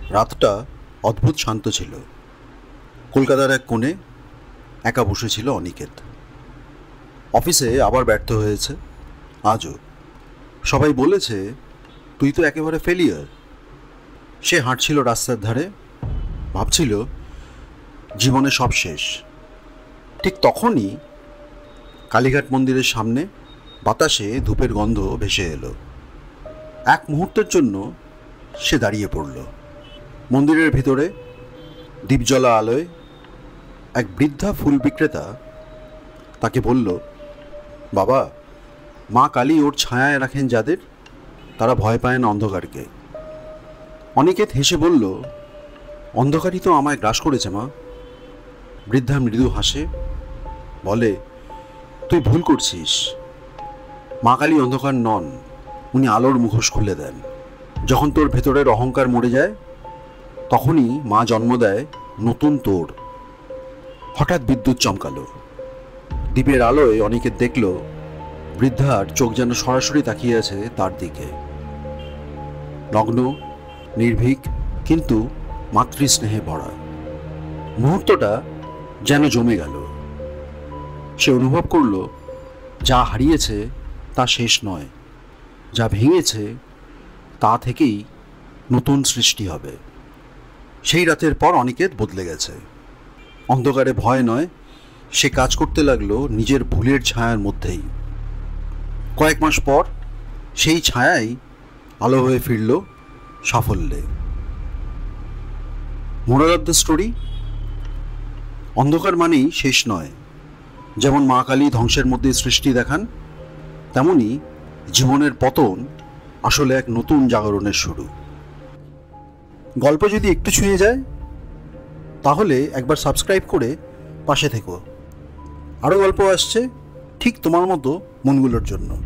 রাতটা অদ্ভুত শান্ত ছিল। কলকাতার এক কোণে একা বসেছিল অনিকেত। অফিসে আবার ব্যর্থ হয়েছে। আজও সবাই বলেছে, তুই তো একেবারে ফেলিয়ার। সে হাঁটছিল রাস্তার ধারে, ভাবছিল জীবনে সব শেষ। ঠিক তখনই কালীঘাট মন্দিরের সামনে বাতাসে ধূপের গন্ধ ভেসে এলো। এক মুহূর্তের জন্য সে দাঁড়িয়ে পড়ল। মন্দিরের ভিতরে দীপজ্বলা আলোয় এক বৃদ্ধা ফুল বিক্রেতা তাকে বলল, বাবা, মা কালী ওর ছায়ায় রাখেন যাদের, তারা ভয় পায় না অন্ধকারকে। অনিকেত হেসে বলল, অন্ধকারই তো আমায় গ্রাস করেছে মা। বৃদ্ধা মৃদু হাসে, বলে, তুই ভুল করছিস। মা কালী অন্ধকার নন, উনি আলোর মুখোশ খুলে দেন। যখন তোর ভেতরের অহংকার মরে যায়, তখনই মা জন্ম দেয় নতুন তোর। হঠাৎ বিদ্যুৎ চমকালো। দ্বীপের আলোয় অনিকেত দেখল বৃদ্ধার চোখ যেন সরাসরি তাকিয়ে আছে তার দিকে। নগ্ন, নির্ভীক, কিন্তু মাতৃস্নেহে ভরা। মুহূর্তটা যেন জমে গেল। সে অনুভব করল, যা হারিয়েছে তা শেষ নয়, যা ভেঙেছে তা থেকেই নতুন সৃষ্টি হবে। সেই রাতের পর অনিকেত বদলে গেছে। অন্ধকারে ভয় নয়, সে কাজ করতে লাগলো নিজের ভুলের ছায়ার মধ্যেই। কয়েক মাস পর সেই ছায়াই আলো হয়ে ফিরল সাফল্যে। মোরাল অফ দ্য স্টোরি, অন্ধকার মানেই শেষ নয়। যেমন মা কালী ধ্বংসের মধ্যে সৃষ্টি দেখান, তেমনি জীবনের পতন আসলে এক নতুন জাগরণের শুরু। গল্প যদি একটু ছুঁয়ে যায়, তাহলে একবার সাবস্ক্রাইব করে পাশে থেকো। আরও গল্প আসছে ঠিক তোমার মতো মনগুলোর জন্য।